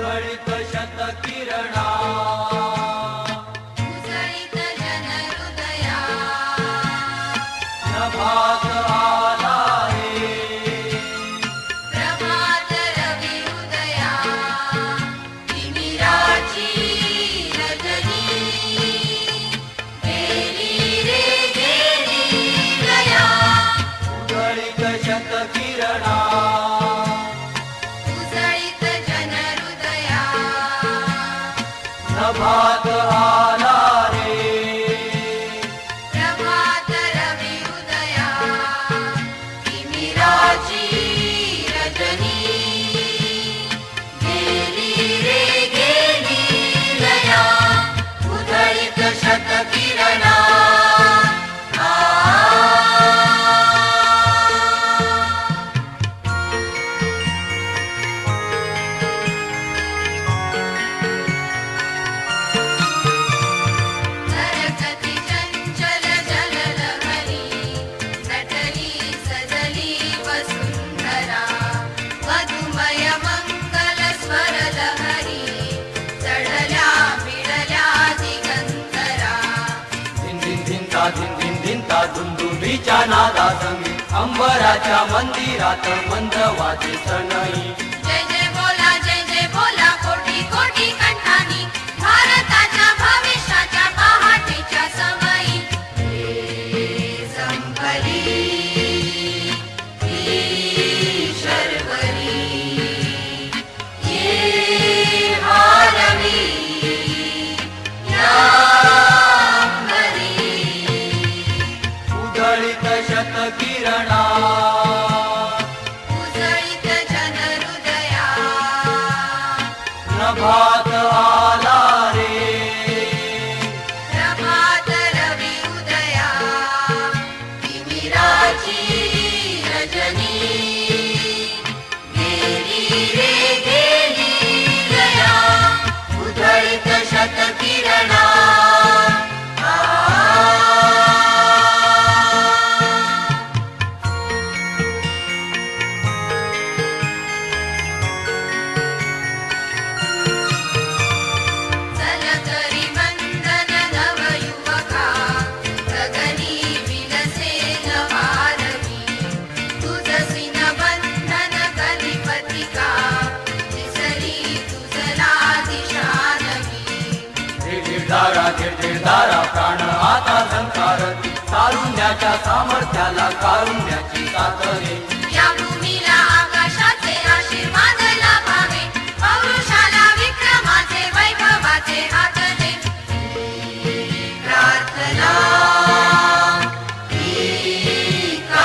उधळीत शतकिरणा उजळीत जनहृदया प्रभात आला रे प्रभात रवी उदया तिमिराची रजनी गेली रे गेली लया उधळीत शतकिरणा उजळीत जनहृदया प्रभात आला रे प्रभात रवी उदया तिमिराची रजनी गेली रे गेली लया उधळीत शतकिरणा सरकती चंचल जललहरी नटली सजली वसुंधरा मधुमय मंगल स्वर लहरी चढल्या बिडल्या दिगंतरा धिन धिन धिनता धिन धिन धिनता दुंदुभीच्या नादा संगी अंबराच्या मंदिरात मंद वाजे सनई जय जय बोला कोटी कोटी कंठानी भारताच्या भविष्याच्या पहाटेच्या समयी हे संभली ही शर्वरी ये हारवी या अंबरी उधळीत शतकिरणा उजळीत जनहृदया प्रभात आला रे प्रभात रवी उदया तिमिराची रजनी गेली रे गेली लया उधळीत शतकिरणा जलकरी वंदन नवयुवका गगनी विलसे नवारवी तुझसी न बंधन कलिपतिका दिसली तुझला दिशा नवी धीरधारा प्राण आता संकारती तारुण्याच्या सामर्थ्याला कारुण्याची साथ रे